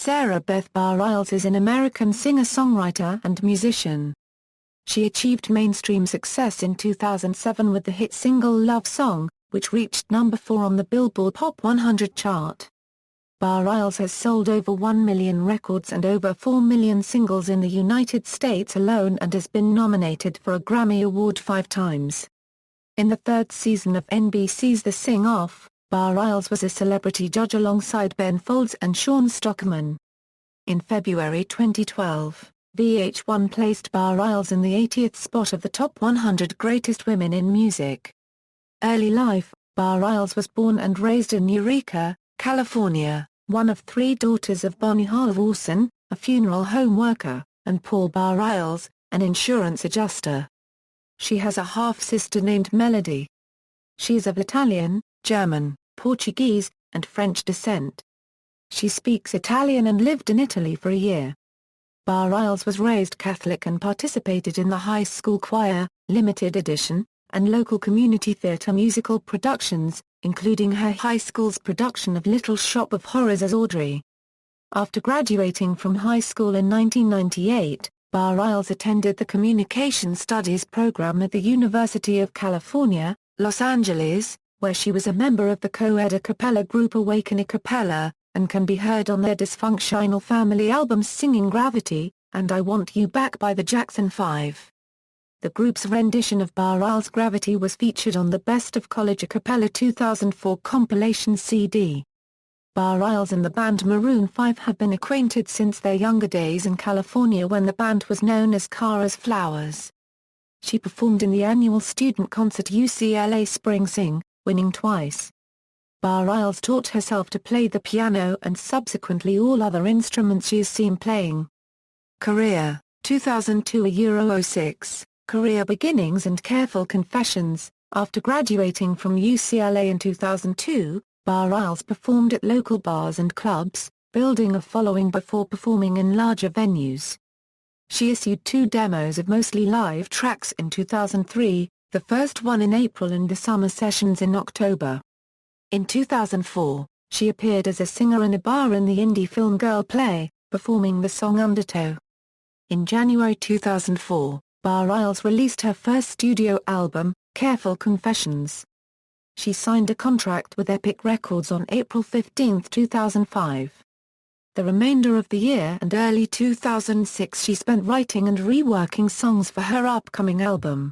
Sara Beth Bareilles is an American singer-songwriter and musician. She achieved mainstream success in 2007 with the hit single Love Song, which reached number 4 on the Billboard Pop 100 chart. Bareilles has sold over 1 million records and over 4 million singles in the United States alone and has been nominated for a Grammy Award 5 times. In the third season of NBC's The Sing-Off, Bareilles was a celebrity judge alongside Ben Folds and Shawn Stockman. In February 2012, VH1 placed Bareilles in the 80th spot of the top 100 greatest women in music. Early life: Bareilles was born and raised in Eureka, California, one of 3 daughters of Bonnie Halvorsen, a funeral home worker, and Paul Bareilles, an insurance adjuster. She has a half-sister named Melody. She is of Italian, German, Portuguese, and French descent. She speaks Italian and lived in Italy for a year. Bareilles was raised Catholic and participated in the high school choir, limited edition, and local community theater musical productions, including her high school's production of Little Shop of Horrors as Audrey. After graduating from high school in 1998, Bareilles attended the Communication Studies program at the University of California, Los Angeles, where she was a member of the co-ed a cappella group Awaken a Cappella, and can be heard on their dysfunctional family albums Singing Gravity, and I Want You Back by the Jackson 5. The group's rendition of Bareilles' Gravity was featured on the Best of College a Cappella 2004 compilation CD. Bareilles and the band Maroon 5 have been acquainted since their younger days in California when the band was known as Kara's Flowers. She performed in the annual student concert UCLA Spring Sing, winning twice. Bareilles taught herself to play the piano and subsequently all other instruments she is seen playing. Career: 2002 a Euro 06, Career Beginnings and Careful Confessions. After graduating from UCLA in 2002, Bareilles performed at local bars and clubs, building a following before performing in larger venues. She issued 2 demos of mostly live tracks in 2003, the first one in April and the summer sessions in October. In 2004, she appeared as a singer in a bar in the indie film Girl Play, performing the song Undertow. In January 2004, Bareilles released her first studio album, Careful Confessions. She signed a contract with Epic Records on April 15, 2005. The remainder of the year and early 2006 she spent writing and reworking songs for her upcoming album.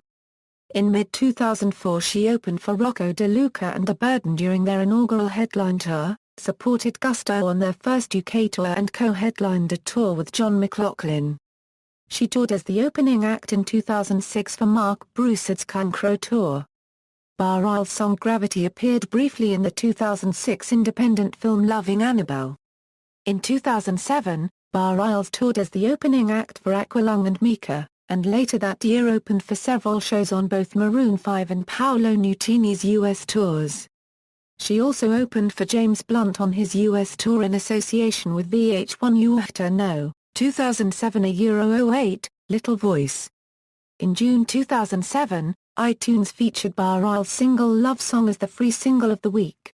In mid-2004 she opened for Rocco DeLuca and The Burden during their inaugural headline tour, supported Gusto on their first UK tour and co-headlined a tour with John McLaughlin. She toured as the opening act in 2006 for Mark Broussard's Cancro tour. Bareilles' song Gravity appeared briefly in the 2006 independent film Loving Annabelle. In 2007, Bareilles toured as the opening act for Aqualung and Mika, and later that year opened for several shows on both Maroon 5 and Paolo Nutini's US tours. She also opened for James Blunt on his US tour in association with VH1 You Have No, 2007 a Euro 08, Little Voice. In June 2007, iTunes featured Bareilles' single Love Song as the free single of the week.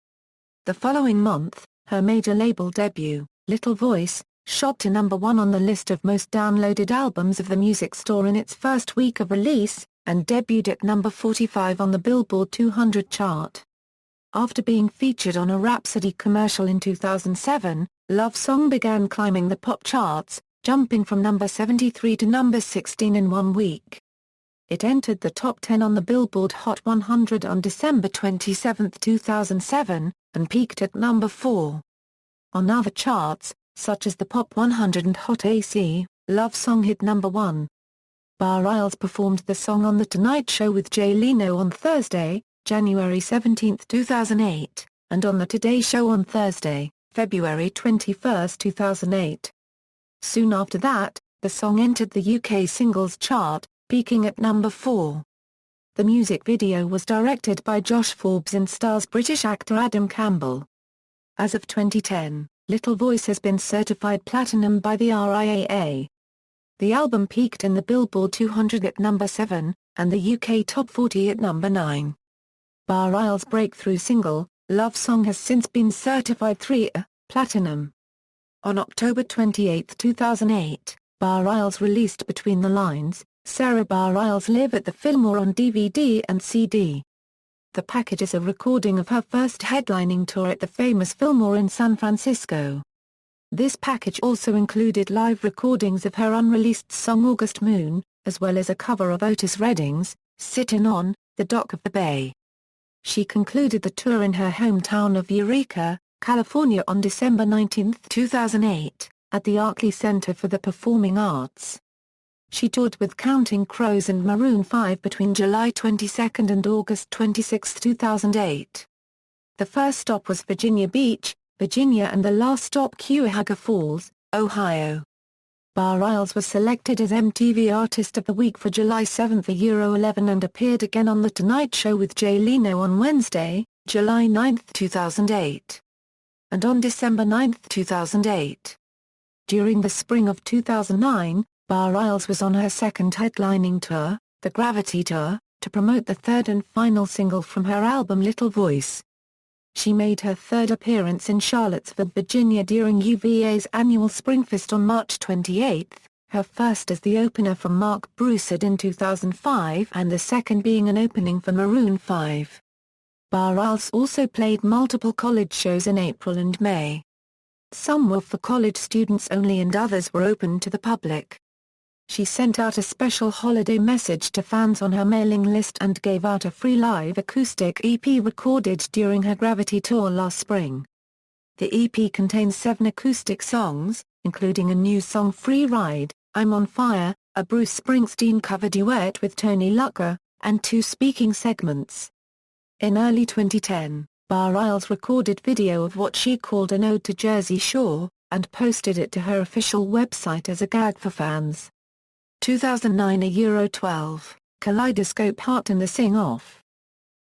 The following month, her major label debut, Little Voice, shot to number 1 on the list of most downloaded albums of the music store in its first week of release, and debuted at number 45 on the Billboard 200 chart. After being featured on a Rhapsody commercial in 2007, Love Song began climbing the pop charts, jumping from number 73 to number 16 in 1 week. It entered the top 10 on the Billboard Hot 100 on December 27, 2007, and peaked at number 4. On other charts, such as the Pop 100 and Hot AC, Love Song hit number 1. Bareilles performed the song on The Tonight Show with Jay Leno on Thursday, January 17, 2008, and on The Today Show on Thursday, February 21, 2008. Soon after that, the song entered the UK singles chart, peaking at number 4. The music video was directed by Josh Forbes and stars British actor Adam Campbell. As of 2010, Little Voice has been certified platinum by the RIAA. The album peaked in the Billboard 200 at number 7, and the UK Top 40 at number 9. Bareilles' breakthrough single, Love Song has since been certified 3 platinum. On October 28, 2008, Bareilles released Between the Lines, Sara Bareilles Live at the Fillmore on DVD and CD. The package is a recording of her first headlining tour at the famous Fillmore in San Francisco. This package also included live recordings of her unreleased song August Moon, as well as a cover of Otis Redding's Sittin' on the Dock of the Bay. She concluded the tour in her hometown of Eureka, California on December 19, 2008, at the Arkley Center for the Performing Arts. She toured with Counting Crows and Maroon 5 between July 22 and August 26, 2008. The first stop was Virginia Beach, Virginia, and the last stop Cuyahoga Falls, Ohio. Bareilles was selected as MTV Artist of the Week for July 7, 11 and appeared again on The Tonight Show with Jay Leno on Wednesday, July 9, 2008. And on December 9, 2008. During the spring of 2009, Bareilles was on her second headlining tour, the Gravity Tour, to promote the third and final single from her album Little Voice. She made her third appearance in Charlottesville, Virginia during UVA's annual Springfest on March 28, her first as the opener for Mark Broussard in 2005 and the second being an opening for Maroon 5. Bareilles also played multiple college shows in April and May. Some were for college students only and others were open to the public. She sent out a special holiday message to fans on her mailing list and gave out a free live acoustic EP recorded during her Gravity Tour last spring. The EP contains 7 acoustic songs, including a new song Free Ride, I'm on Fire, a Bruce Springsteen cover duet with Tony Lucca, and 2 speaking segments. In early 2010, Bareilles recorded video of what she called an ode to Jersey Shore, and posted it to her official website as a gag for fans. 2009 Euro 12, Kaleidoscope Heart and the Sing-Off.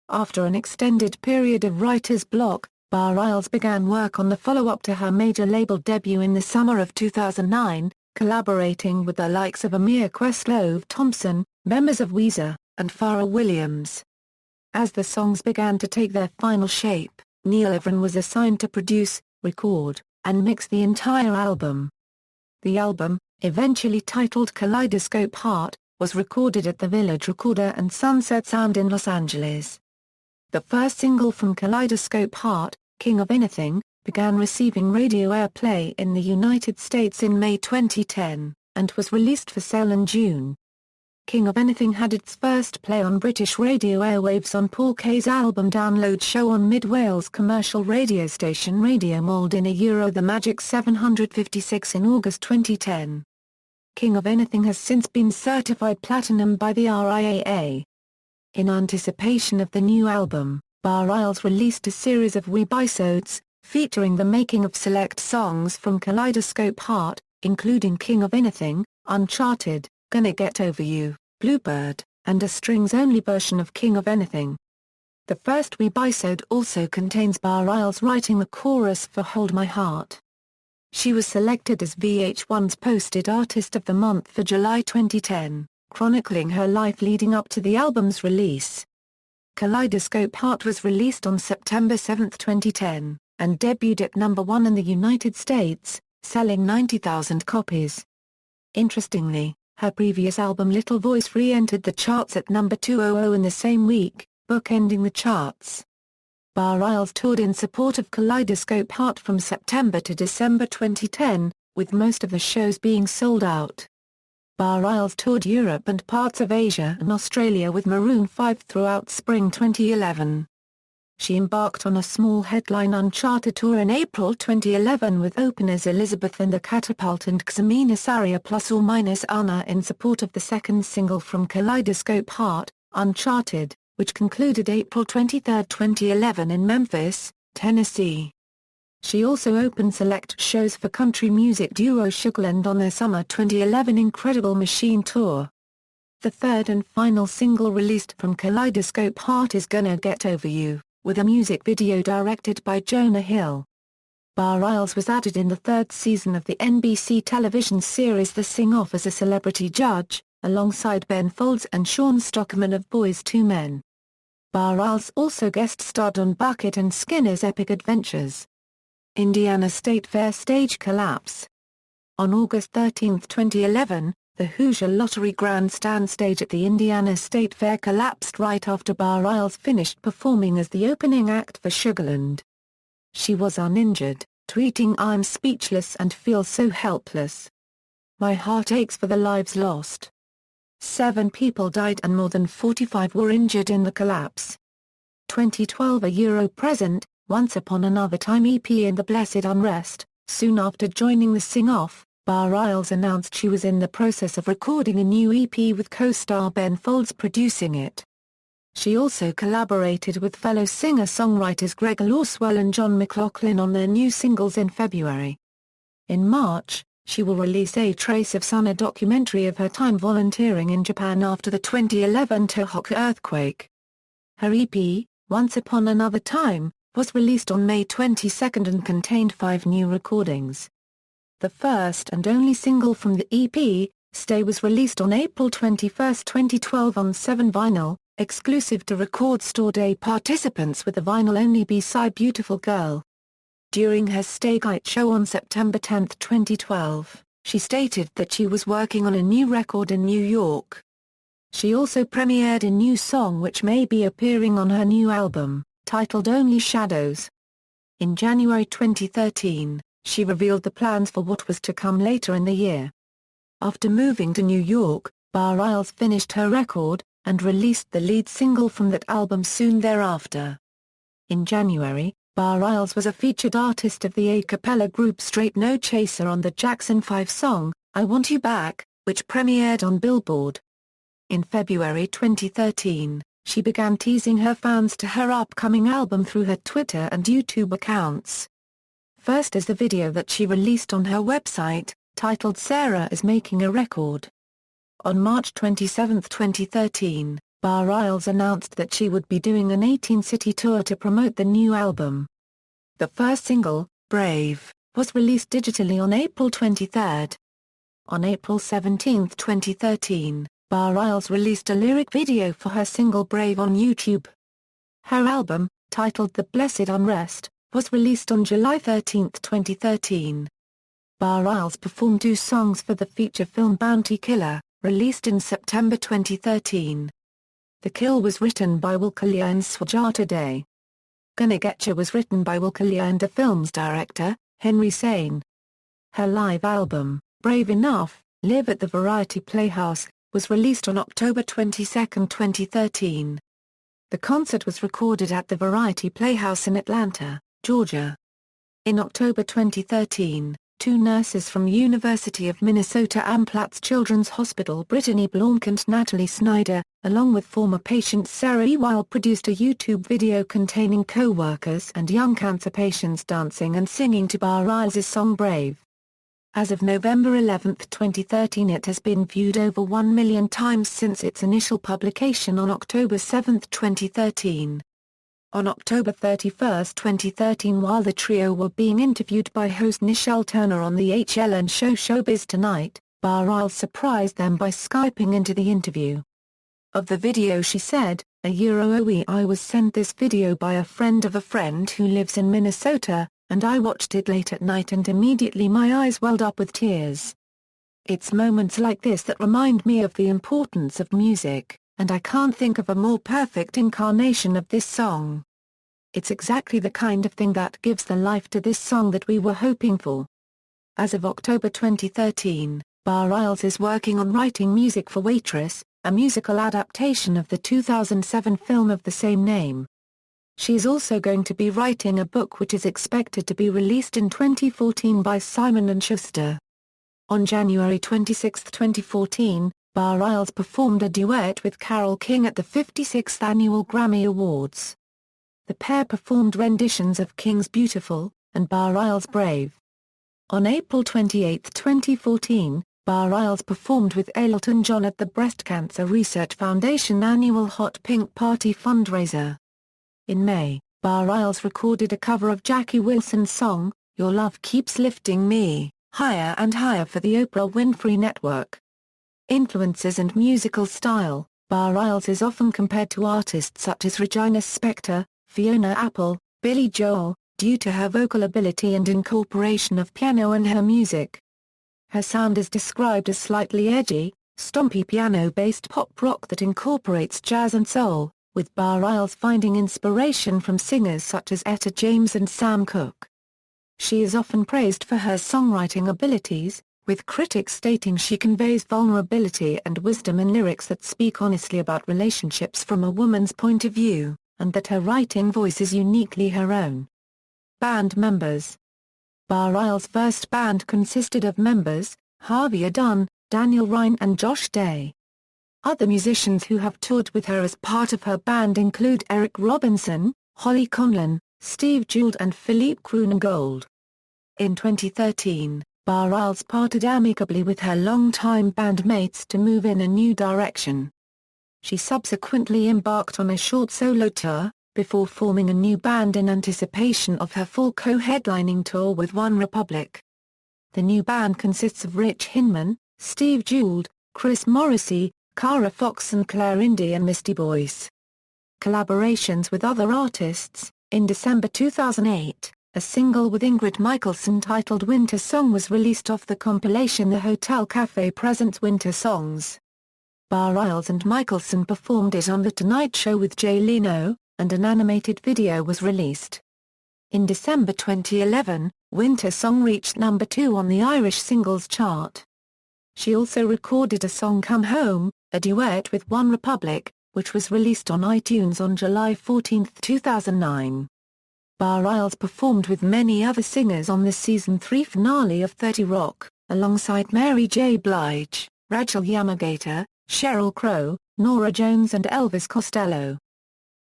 After an extended period of writer's block, Bareilles began work on the follow-up to her major label debut in the summer of 2009, collaborating with the likes of Amir Questlove Thompson, members of Weezer, and Pharrell Williams. As the songs began to take their final shape, Neil Everin was assigned to produce, record, and mix the entire album. The album, eventually titled Kaleidoscope Heart, was recorded at the Village Recorder and Sunset Sound in Los Angeles. The first single from Kaleidoscope Heart, King of Anything, began receiving radio airplay in the United States in May 2010, and was released for sale in June. King of Anything had its first play on British radio airwaves on Paul Kay's album Download Show on Mid-Wales commercial radio station Radio Mold in Euro The Magic 756 in August 2010. King of Anything has since been certified platinum by the RIAA. In anticipation of the new album, Bareilles released a series of webisodes, featuring the making of select songs from Kaleidoscope Heart, including King of Anything, Uncharted, Gonna Get Over You, Bluebird, and a strings-only version of King of Anything. The first webisode also contains Bareilles writing the chorus for Hold My Heart. She was selected as VH1's Posted Artist of the Month for July 2010, chronicling her life leading up to the album's release. Kaleidoscope Heart was released on September 7, 2010, and debuted at number 1 in the United States, selling 90,000 copies. Interestingly, her previous album Little Voice re-entered the charts at number 200 in the same week, bookending the charts. Bareilles toured in support of Kaleidoscope Heart from September to December 2010, with most of the shows being sold out. Bareilles toured Europe and parts of Asia and Australia with Maroon 5 throughout spring 2011. She embarked on a small headline Uncharted tour in April 2011 with openers Elizabeth and the Catapult and Xamina Saria plus or minus Anna in support of the second single from Kaleidoscope Heart, Uncharted, which concluded April 23, 2011 in Memphis, Tennessee. She also opened select shows for country music duo Sugarland on their summer 2011 Incredible Machine tour. The third and final single released from Kaleidoscope Heart is Gonna Get Over You, with a music video directed by Jonah Hill. Bareilles was added in the third season of the NBC television series The Sing-Off as a celebrity judge, alongside Ben Folds and Shawn Stockman of Boyz II Men. Bareilles also guest-starred on Bucket and Skinner's Epic Adventures. Indiana State Fair stage collapse. On August 13, 2011, the Hoosier Lottery Grandstand stage at the Indiana State Fair collapsed right after Bareilles finished performing as the opening act for Sugarland. She was uninjured, tweeting, "I'm speechless and feel so helpless. My heart aches for the lives lost." 7 people died and more than 45 were injured in the collapse. 2012 A Euro-present, Once Upon Another Time EP in the Blessed Unrest. Soon after joining the Sing-Off, Bareilles announced she was in the process of recording a new EP with co-star Ben Folds producing it. She also collaborated with fellow singer-songwriters Greg Lawswell and John McLaughlin on their new singles in February. In March, she will release A Trace of Sun, a documentary of her time volunteering in Japan after the 2011 Tohoku earthquake. Her EP, Once Upon Another Time, was released on May 22 and contained 5 new recordings. The first and only single from the EP, Stay, was released on April 21, 2012 on 7 Vinyl, exclusive to Record Store Day participants with the vinyl-only B-side Beautiful Girl. During her Stay Night show on September 10, 2012, she stated that she was working on a new record in New York. She also premiered a new song which may be appearing on her new album, titled Only Shadows. In January 2013, she revealed the plans for what was to come later in the year. After moving to New York, Bareilles finished her record, and released the lead single from that album soon thereafter. In January, Bareilles was a featured artist of the a cappella group Straight No Chaser on the Jackson 5 song, I Want You Back, which premiered on Billboard. In February 2013, she began teasing her fans to her upcoming album through her Twitter and YouTube accounts. First is the video that she released on her website, titled Sarah is Making a Record. On March 27, 2013, Bareilles announced that she would be doing an 18-city tour to promote the new album. The first single, Brave, was released digitally on April 23. On April 17, 2013, Bareilles released a lyric video for her single Brave on YouTube. Her album, titled The Blessed Unrest, was released on July 13, 2013. Bareilles performed 2 songs for the feature film Bounty Killer, released in September 2013. The Kill was written by Will Collier and Swajata Day. Gonna Getcha was written by Will Collier and the film's director, Henry Sane. Her live album, Brave Enough, Live at the Variety Playhouse, was released on October 22, 2013. The concert was recorded at the Variety Playhouse in Atlanta, Georgia. In October 2013, 2 nurses from University of Minnesota Amplatz Children's Hospital Brittany Blanc and Natalie Snyder, along with former patient Sarah Bareilles, produced a YouTube video containing co-workers and young cancer patients dancing and singing to Bareilles' song Brave. As of November 11, 2013, it has been viewed over 1 million times since its initial publication on October 7, 2013. On October 31, 2013, while the trio were being interviewed by host Nichelle Turner on the HLN show Showbiz Tonight, Bareilles surprised them by Skyping into the interview. Of the video she said, I was sent this video by a friend of a friend who lives in Minnesota, and I watched it late at night and immediately my eyes welled up with tears. It's moments like this that remind me of the importance of music, and I can't think of a more perfect incarnation of this song. It's exactly the kind of thing that gives the life to this song that we were hoping for. As of October 2013, Bareilles is working on writing music for Waitress, a musical adaptation of the 2007 film of the same name. She is also going to be writing a book which is expected to be released in 2014 by Simon & Schuster. On January 26, 2014, Bareilles performed a duet with Carole King at the 56th Annual Grammy Awards. The pair performed renditions of King's Beautiful, and Bareilles' Brave. On April 28, 2014, Bareilles performed with Elton John at the Breast Cancer Research Foundation annual Hot Pink Party fundraiser. In May, Bareilles recorded a cover of Jackie Wilson's song, Your Love Keeps Lifting Me, Higher and Higher for the Oprah Winfrey Network. Influences and musical style. Bareilles is often compared to artists such as Regina Spektor, Fiona Apple, Billy Joel, due to her vocal ability and incorporation of piano in her music. Her sound is described as slightly edgy, stompy piano-based pop rock that incorporates jazz and soul, with Bareilles finding inspiration from singers such as Etta James and Sam Cooke. She is often praised for her songwriting abilities, with critics stating she conveys vulnerability and wisdom in lyrics that speak honestly about relationships from a woman's point of view, and that her writing voice is uniquely her own. Band members. Bareilles' first band consisted of members, Harvey Dunn, Daniel Ryan and Josh Day. Other musicians who have toured with her as part of her band include Eric Robinson, Holly Conlon, Steve Gould and Philippe Kroonengold. In 2013, Bareilles parted amicably with her longtime bandmates to move in a new direction. She subsequently embarked on a short solo tour, before forming a new band in anticipation of her full co-headlining tour with OneRepublic. The new band consists of Rich Hinman, Steve Gould, Chris Morrissey, Cara Fox and Claire Indy and Misty Boyce. Collaborations with other artists. In December 2008, a single with Ingrid Michaelson titled Winter Song was released off the compilation The Hotel Cafe Presents Winter Songs. Bareilles and Michaelson performed it on The Tonight Show with Jay Leno, and an animated video was released. In December 2011, Winter Song reached number 2 on the Irish singles chart. She also recorded a song Come Home, a duet with OneRepublic, which was released on iTunes on July 14, 2009. Bareilles performed with many other singers on the Season 3 finale of 30 Rock, alongside Mary J. Blige, Rachel Yamagata, Sheryl Crow, Norah Jones and Elvis Costello.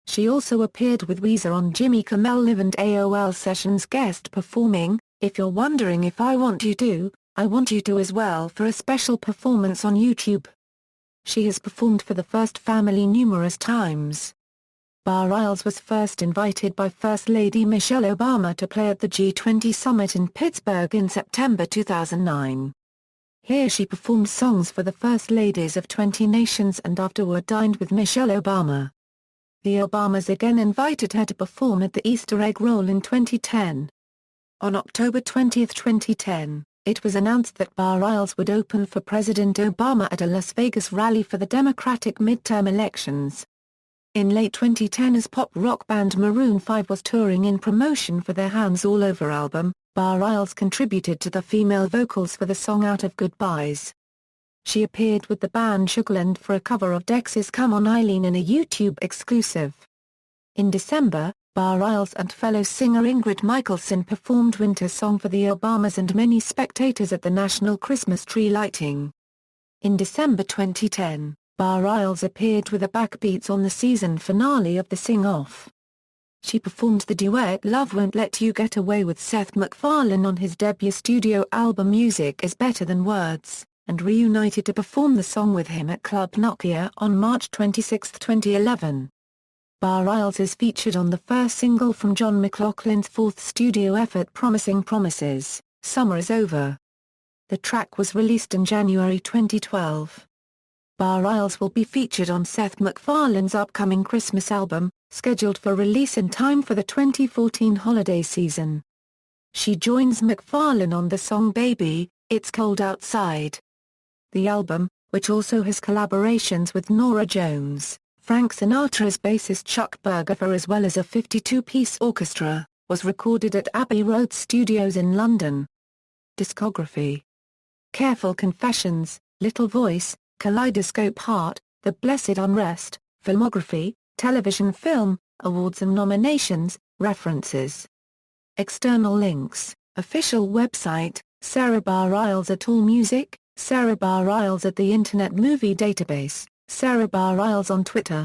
She also appeared with Weezer on Jimmy Kimmel Live and AOL Sessions guest performing, If You're Wondering If I Want You To, I Want You To as well for a special performance on YouTube. She has performed for the First Family numerous times. Bareilles was first invited by First Lady Michelle Obama to play at the G20 Summit in Pittsburgh in September 2009. Here she performed songs for the First Ladies of 20 nations and afterward dined with Michelle Obama. The Obamas again invited her to perform at the Easter Egg Roll in 2010. On October 20, 2010, it was announced that Bareilles would open for President Obama at a Las Vegas rally for the Democratic midterm elections. In late 2010, as pop-rock band Maroon 5 was touring in promotion for their Hands All Over album, Bareilles contributed to the female vocals for the song Out of Goodbyes. She appeared with the band Sugarland for a cover of Dexys Come On Eileen in a YouTube exclusive. In December, Bareilles and fellow singer Ingrid Michaelson performed Winter Song for the Obamas and many spectators at the National Christmas Tree Lighting. In December 2010, Bareilles appeared with the Backbeats on the season finale of the Sing-Off. She performed the duet Love Won't Let You Get Away with Seth MacFarlane on his debut studio album Music Is Better Than Words, and reunited to perform the song with him at Club Nokia on March 26, 2011. Bareilles is featured on the first single from John McLaughlin's fourth studio effort Promising Promises, Summer Is Over. The track was released in January 2012. Bareilles will be featured on Seth MacFarlane's upcoming Christmas album, scheduled for release in time for the 2014 holiday season. She joins MacFarlane on the song Baby, It's Cold Outside. The album, which also has collaborations with Norah Jones, Frank Sinatra's bassist Chuck Berger as well as a 52-piece orchestra, was recorded at Abbey Road Studios in London. Discography: Careful Confessions, Little Voice, Kaleidoscope Heart, The Blessed Unrest. Filmography, television film, awards and nominations. References. External links: official website, Sara Bareilles at AllMusic, Sara Bareilles at the Internet Movie Database, Sara Bareilles on Twitter.